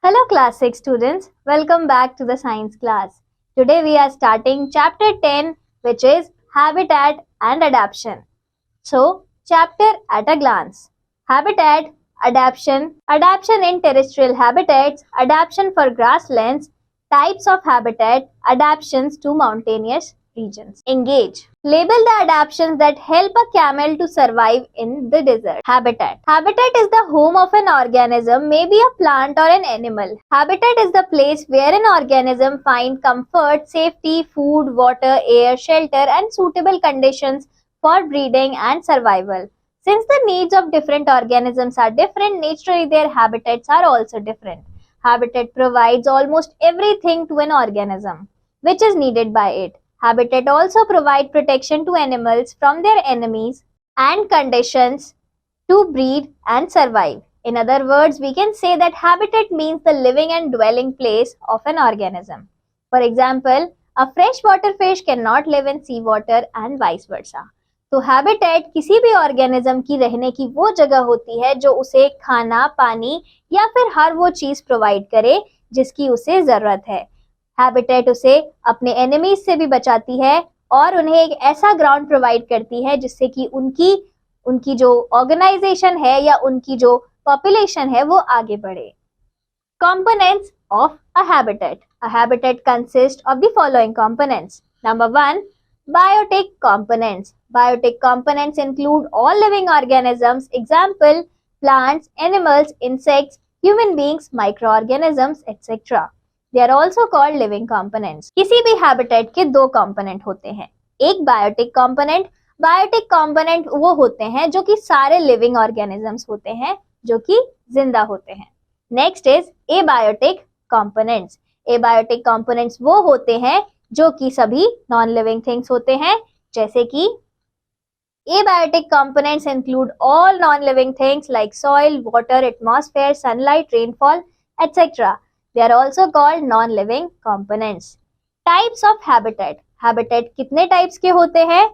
Hello class 6 students, welcome back to the science class. Today we are starting chapter 10 which is habitat and adaptation. So, chapter at a glance. Habitat, adaptation in terrestrial habitats, adaptation for grasslands, types of habitat, adaptations to mountainous regions. Engage. Label the adaptations that help a camel to survive in the desert. Habitat. Habitat is the home of an organism, maybe a plant or an animal. Habitat is the place where an organism finds comfort, safety, food, water, air, shelter, and suitable conditions for breeding and survival. Since the needs of different organisms are different, naturally their habitats are also different. Habitat provides almost everything to an organism which is needed by it. Habitat also provides protection to animals from their enemies and conditions to breed and survive. In other words, we can say that habitat means the living and dwelling place of an organism. For example, a freshwater fish cannot live in seawater and vice versa. तो habitat किसी भी organism की रहने की वो जगह होती है जो उसे खाना, पानी या फिर हर वो चीज प्रोवाइड करे जिसकी उसे जरूरत है. हैबिटेट उसे अपने एनिमीज से भी बचाती है और उन्हें एक ऐसा ग्राउंड प्रोवाइड करती है जिससे कि उनकी जो ऑर्गेनाइजेशन है या उनकी जो पॉपुलेशन है वो आगे बढ़े. Components of a habitat. A habitat consists of the following components. Number 1. Biotic components. Biotic components include all living organisms, example, plants, animals, insects, human beings, microorganisms, etc. They are also called living components. किसी भी habitat के दो component होते हैं. एक biotic component. Biotic component वो होते हैं जो कि सारे living organisms होते हैं जो कि जिंदा होते हैं. Next is abiotic components. Abiotic components वो होते हैं जो कि सभी नॉन लिविंग थिंग्स होते हैं, जैसे कि abiotic components include all non-living things like soil, water, atmosphere, sunlight, rainfall, etc. They are also called non-living components. Types of habitat. Habitat कितने types के होते हैं?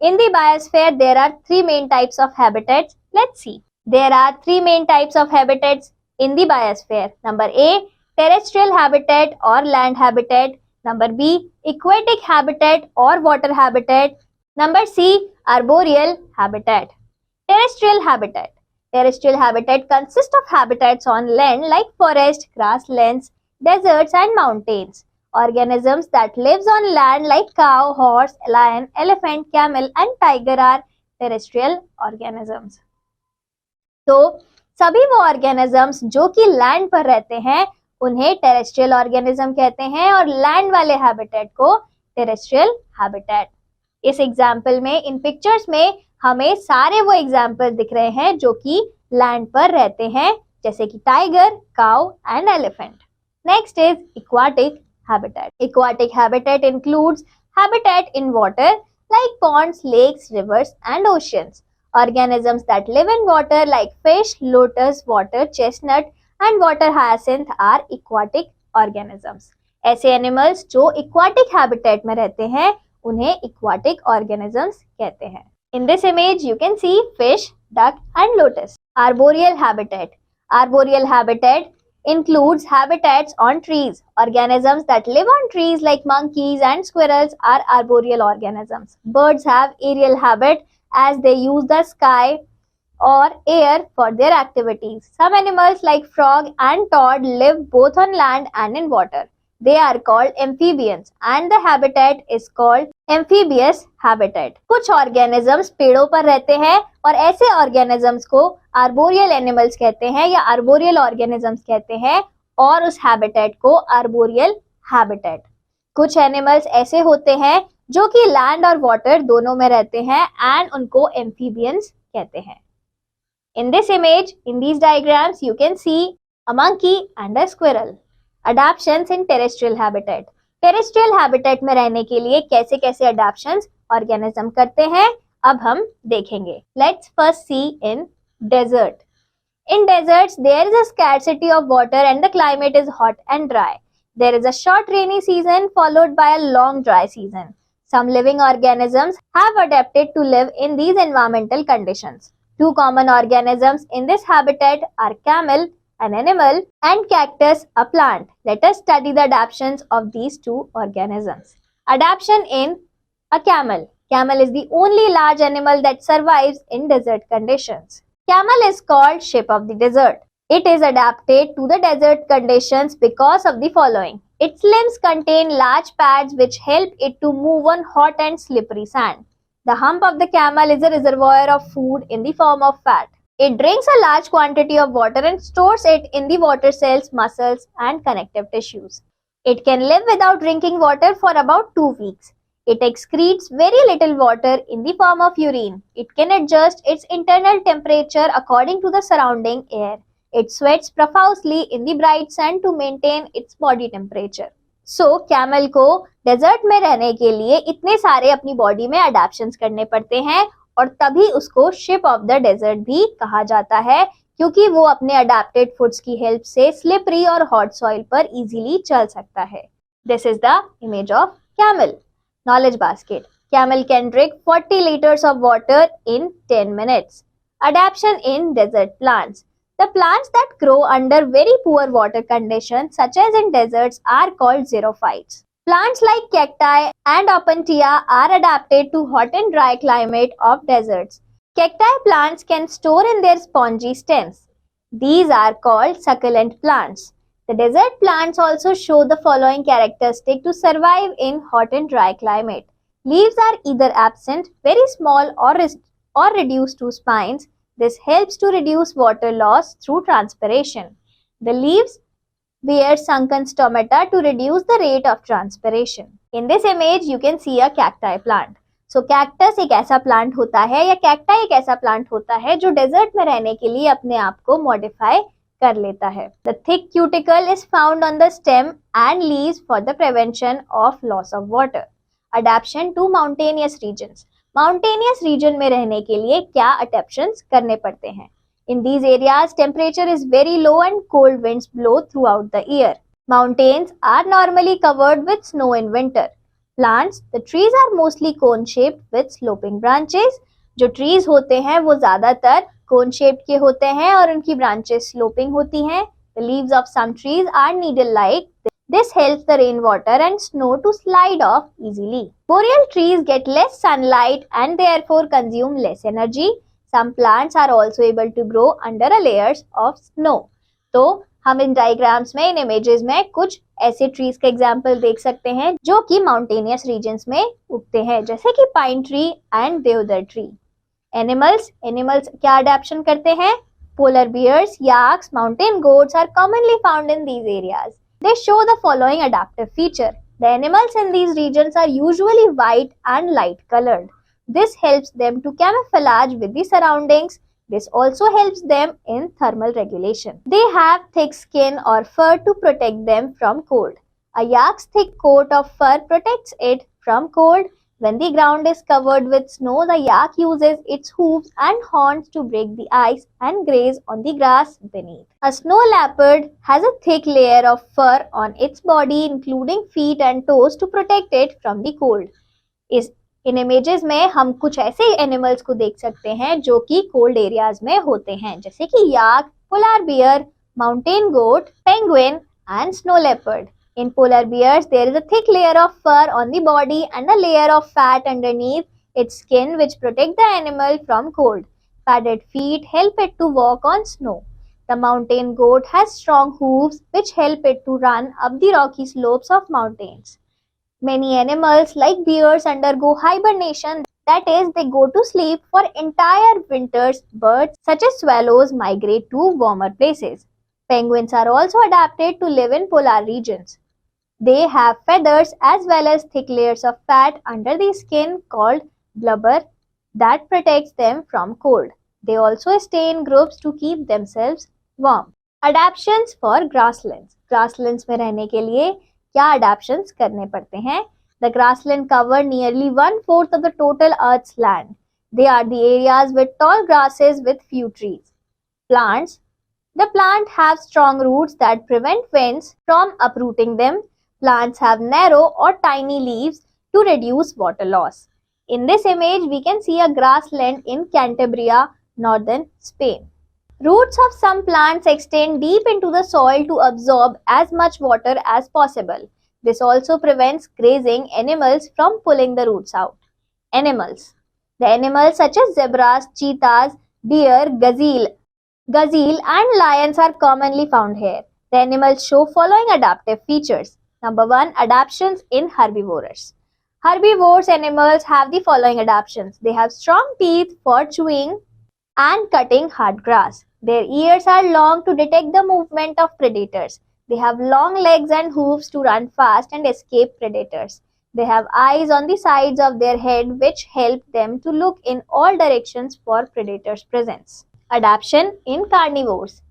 In the biosphere, there are three main types of habitats. Let's see. There are three main types of habitats in the biosphere. Number A, terrestrial habitat or land habitat. Number B, aquatic habitat or water habitat. Number C, arboreal habitat. Terrestrial habitat. Terrestrial habitat consists of habitats on land like forest, grasslands, deserts and mountains. Organisms that lives on land like cow, horse, lion, elephant, camel and tiger are terrestrial organisms. तो सभी वो organisms जो कि land पर रहते हैं उन्हें terrestrial organism कहते हैं और लैंड वाले हैबिटेट को टेरेस्ट्रियल हैबिटेट. इस एग्जाम्पल में, इन पिक्चर्स में हमें सारे वो एग्जाम्पल दिख रहे हैं जो कि लैंड पर रहते हैं, जैसे कि tiger, cow and elephant. Next is aquatic habitat. Aquatic habitat includes habitat in water like ponds, lakes, rivers and oceans. Organisms that live in water like fish, lotus, water chestnut and water hyacinth are aquatic organisms. ऐसे animals जो aquatic habitat में रहते हैं उन्हें aquatic organisms कहते हैं. In this image you can see fish, duck and lotus. Arboreal habitat. Arboreal habitat includes habitats on trees. Organisms that live on trees like monkeys and squirrels are arboreal organisms. Birds have aerial habit as they use the sky or air for their activities. Some animals like frog and toad live both on land and in water. They are called amphibians and the habitat is called amphibious habitat. कुछ organisms पेड़ों पर रहते हैं और ऐसे organisms को arboreal animals कहते हैं या arboreal organisms कहते हैं और उस habitat को arboreal habitat. कुछ animals ऐसे होते हैं जो कि लैंड और वाटर दोनों में रहते हैं एंड उनको एम्फीबियंस कहते हैं. In this image, in these diagrams, you can see a monkey and a squirrel. Adaptations in terrestrial habitat. Terrestrial habitat में रहने के लिए कैसे कैसे adaptations organism करते हैं अब हम देखेंगे. Let's first see in desert. In deserts, there is a scarcity of water and the climate is hot and dry. There is a short rainy season followed by a long dry season. Some living organisms have adapted to live in these environmental conditions. Two common organisms in this habitat are camel an animal, and cactus, a plant. Let us study the adaptations of these two organisms. Adaptation in a camel. Camel is the only large animal that survives in desert conditions. Camel is called ship of the desert. It is adapted to the desert conditions because of the following. Its limbs contain large pads which help it to move on hot and slippery sand. The hump of the camel is a reservoir of food in the form of fat. It drinks a large quantity of water and stores it in the water cells, muscles, and connective tissues. It can live without drinking water for about 2 weeks. It excretes very little water in the form of urine. It can adjust its internal temperature according to the surrounding air. It sweats profusely in the bright sun to maintain its body temperature. So, camel को desert में रहने के लिए इतने सारे अपनी body में अडेप्शंस करने पड़ते हैं और तभी उसको शिप ऑफ द डेजर्ट भी कहा जाता है, क्योंकि वो अपने अडेप्टेड फूड्स की हेल्प से स्लिपरी और हॉट सॉइल पर इजीली चल सकता है. This is the image of camel. Knowledge basket. Camel can drink 40 liters of water in 10 minutes. Adaptation in desert plants. The plants that grow under very poor water conditions, such as in deserts, are called xerophytes. Plants like cacti and opuntia are adapted to hot and dry climate of deserts. Cacti plants can store in their spongy stems. These are called succulent plants. The desert plants also show the following characteristic to survive in hot and dry climate. Leaves are either absent, very small, or reduced to spines. This helps to reduce water loss through transpiration. The leaves bear sunken stomata to reduce the rate of transpiration. In this image, you can see a cacti plant. So, cactus एक ऐसा plant होता है या cacti एक ऐसा plant होता है जो desert में रहने के लिए अपने आप को modify कर लेता है. The thick cuticle is found on the stem and leaves for the prevention of loss of water. Adaptation to mountainous regions. Mountainous region में रहने के लिए क्या adaptations करने पड़ते हैं? In these areas, temperature is very low and cold winds blow throughout the year. Mountains are normally covered with snow in winter. Plants, the trees are mostly cone-shaped with sloping branches. जो trees होते हैं वो ज़्यादातर cone-shaped के होते हैं और उनकी branches sloping होती हैं. The leaves of some trees are needle-like. This helps the rainwater and snow to slide off easily. Boreal trees get less sunlight and therefore consume less energy. Some plants are also able to grow under a layers of snow. तो हम इन diagrams में, इन images में कुछ ऐसे trees का example देख सकते हैं जो कि माउंटेनियस रीजन्स में उगते हैं, जैसे कि pine tree and deodar tree. Animals क्या अडेप्शन करते हैं? Polar bears, yaks, mountain goats are commonly found in these areas. They show the following adaptive feature. The animals in these regions are usually white and light colored. This helps them to camouflage with the surroundings. This also helps them in thermal regulation. They have thick skin or fur to protect them from cold. A yak's thick coat of fur protects it from cold. When the ground is covered with snow, the yak uses its hooves and horns to break the ice and graze on the grass beneath. A snow leopard has a thick layer of fur on its body, including feet and toes, to protect it from the cold. In images में हम कुछ ऐसे animals को देख सकते हैं जो कि कोल्ड एरियाज में होते हैं, जैसे कि yak, polar bear, mountain goat, penguin and snow leopard. In polar bears, there is a thick layer of fur on the body and a layer of fat underneath its skin which protect the animal from cold. Padded feet help it to walk on snow. The mountain goat has strong hooves which help it to run up the rocky slopes of mountains. Many animals like bears undergo hibernation, that is, they go to sleep for entire winters. Birds such as swallows migrate to warmer places. Penguins are also adapted to live in polar regions. They have feathers as well as thick layers of fat under the skin called blubber that protects them from cold. They also stay in groups to keep themselves warm. Adaptations for grasslands. Grasslands में रहने के लिए क्या adaptations करने पड़ते हैं? The grassland cover nearly 1/4 of the total Earth's land. They are the areas with tall grasses with few trees. Plants. The plant have strong roots that prevent winds from uprooting them. Plants have narrow or tiny leaves to reduce water loss. In this image, we can see a grassland in Cantabria, northern Spain. Roots of some plants extend deep into the soil to absorb as much water as possible. This also prevents grazing animals from pulling the roots out. Animals. The animals such as zebras, cheetahs, deer, gazelle and lions are commonly found here. The animals show following adaptive features. Number 1. Adaptations in herbivores. Herbivorous animals have the following adaptations. They have strong teeth for chewing and cutting hard grass. Their ears are long to detect the movement of predators. They have long legs and hooves to run fast and escape predators. They have eyes on the sides of their head which help them to look in all directions for predators' presence. Adaptation in carnivores.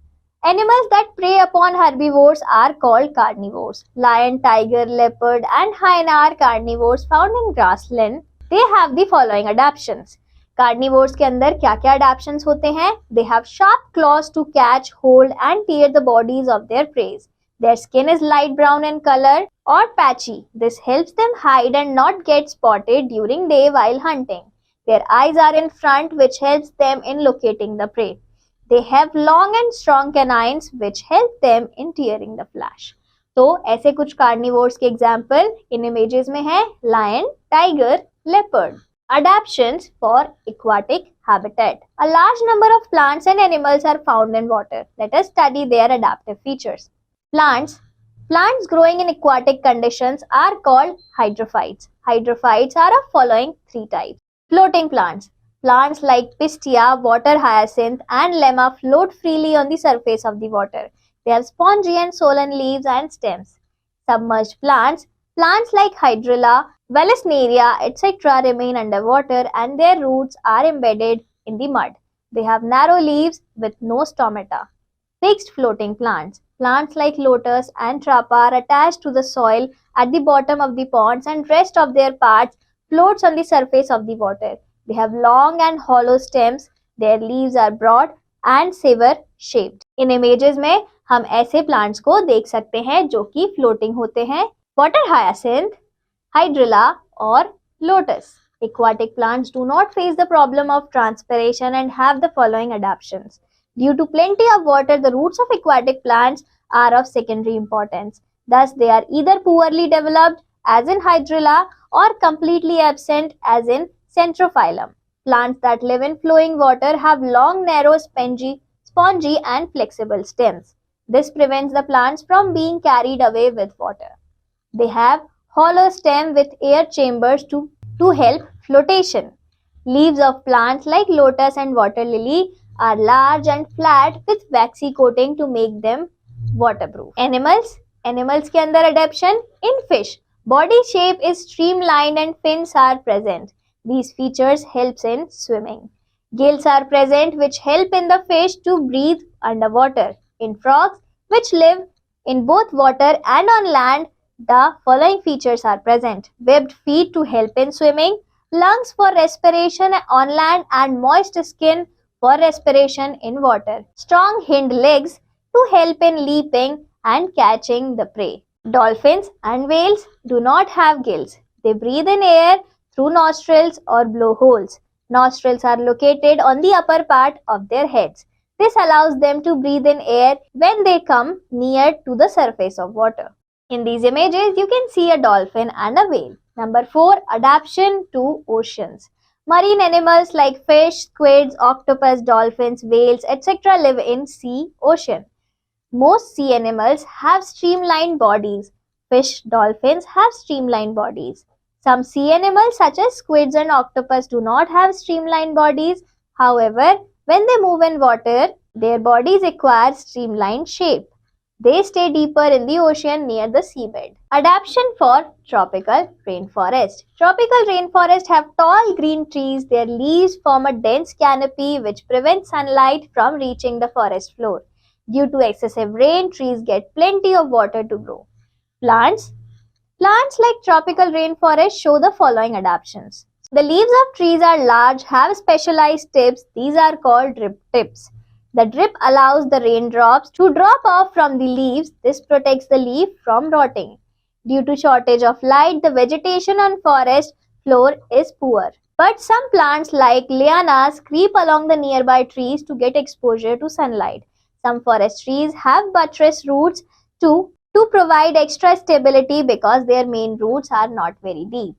Animals that prey upon herbivores are called carnivores. Lion, tiger, leopard and hyena are carnivores found in grassland. They have the following adaptations. Carnivores के अंदर क्या क्या अडैप्शंस होते हैं? They have sharp claws to catch, hold and tear the bodies of their prey. Their skin is light brown in color or patchy. This helps them hide and not get spotted during day while hunting. Their eyes are in front which helps them in locating the prey. They have long and strong canines which help them in tearing the flesh. तो ऐसे कुछ carnivores के example in images में है lion, tiger, leopard. Adaptations for aquatic habitat. A large number of plants and animals are found in water. Let us study their adaptive features. Plants growing in aquatic conditions are called hydrophytes. Hydrophytes are of following three types. Floating plants. Plants like pistia, water hyacinth and lemma float freely on the surface of the water. They have spongy and swollen leaves and stems. Submerged plants like hydrilla, Vallisneria, etc. remain underwater and their roots are embedded in the mud. They have narrow leaves with no stomata. Fixed floating plants. Plants like lotus and trapa are attached to the soil at the bottom of the ponds and rest of their parts floats on the surface of the water. They have long and hollow stems. Their leaves are broad and saber shaped. In images में हम ऐसे plants को देख सकते हैं जो कि floating होते हैं. Water hyacinth, hydrilla or lotus. Aquatic plants do not face the problem of transpiration and have the following adaptations. Due to plenty of water, the roots of aquatic plants are of secondary importance. Thus, they are either poorly developed as in hydrilla or completely absent as in centrophyllum. Plants that live in flowing water have long, narrow, spongy and flexible stems. This prevents the plants from being carried away with water. They have hollow stem with air chambers to help flotation. Leaves of plants like lotus and water lily are large and flat with waxy coating to make them waterproof. Animals के अंदर adaptation in fish. Body shape is streamlined and fins are present. These features helps in swimming. Gills are present which help in the fish to breathe underwater. In frogs which live in both water and on land, the following features are present. Webbed feet to help in swimming, lungs for respiration on land and moist skin for respiration in water. Strong hind legs to help in leaping and catching the prey. Dolphins and whales do not have gills. They breathe in air through nostrils or blowholes. Nostrils are located on the upper part of their heads. This allows them to breathe in air when they come near to the surface of water. In these images, you can see a dolphin and a whale. Number 4. Adaptation to oceans. Marine animals like fish, squids, octopus, dolphins, whales, etc. live in sea, ocean. Most sea animals have streamlined bodies. Fish, dolphins have streamlined bodies. Some sea animals such as squids and octopus do not have streamlined bodies. However, when they move in water, their bodies acquire streamlined shape. They stay deeper in the ocean near the seabed. Adaptation for tropical rainforest. Tropical rainforests have tall green trees. Their leaves form a dense canopy which prevents sunlight from reaching the forest floor. Due to excessive rain, trees get plenty of water to grow. Plants like tropical rainforest show the following adaptations. The leaves of trees are large, have specialized tips. These are called drip tips. The drip allows the raindrops to drop off from the leaves. This protects the leaf from rotting. Due to shortage of light, the vegetation on forest floor is poor. But some plants like lianas creep along the nearby trees to get exposure to sunlight. Some forest trees have buttress roots too to provide extra stability because their main roots are not very deep.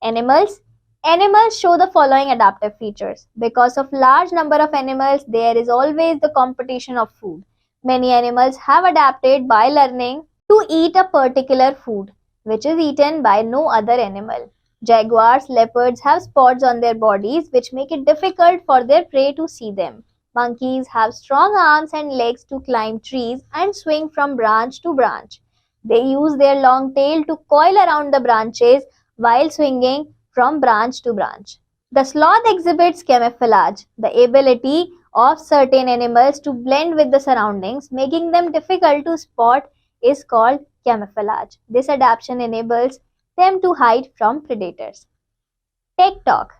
Animals Animals show the following adaptive features. Because of large number of animals, there is always the competition of food. Many animals have adapted by learning to eat a particular food, which is eaten by no other animal. Jaguars, leopards have spots on their bodies which make it difficult for their prey to see them. Monkeys have strong arms and legs to climb trees and swing from branch to branch. They use their long tail to coil around the branches while swinging from branch to branch. The sloth exhibits camouflage, the ability of certain animals to blend with the surroundings, making them difficult to spot, is called camouflage. This adaptation enables them to hide from predators. Tech Talk.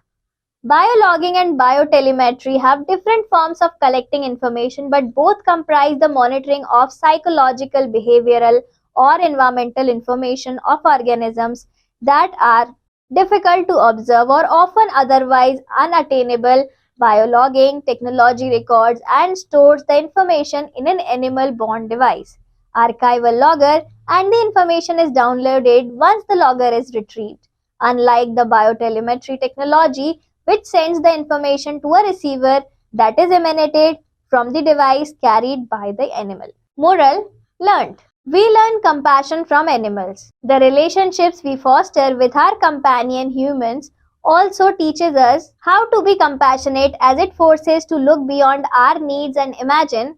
Biologging and biotelemetry have different forms of collecting information, but both comprise the monitoring of psychological, behavioral, or environmental information of organisms that are difficult to observe or often otherwise unattainable. Biologging technology records and stores the information in an animal-borne device, archival logger, and the information is downloaded once the logger is retrieved. Unlike the biotelemetry technology, which sends the information to a receiver that is emanated from the device carried by the animal. Moral learned. We learn compassion from animals. The relationships we foster with our companion humans also teaches us how to be compassionate as it forces to look beyond our needs and imagine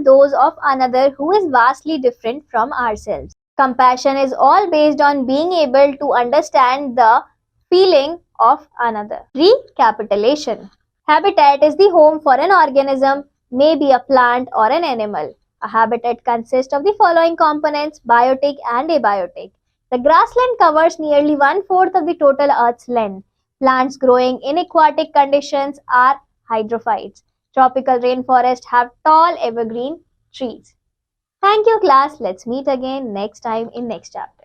those of another who is vastly different from ourselves. Compassion is all based on being able to understand the feeling of another. Recapitulation. Habitat is the home for an organism, maybe a plant or an animal. A habitat consists of the following components: biotic and abiotic. The grassland covers nearly one-fourth of the total Earth's length. Plants growing in aquatic conditions are hydrophytes. Tropical rainforests have tall evergreen trees. Thank you, class. Let's meet again next time in next chapter.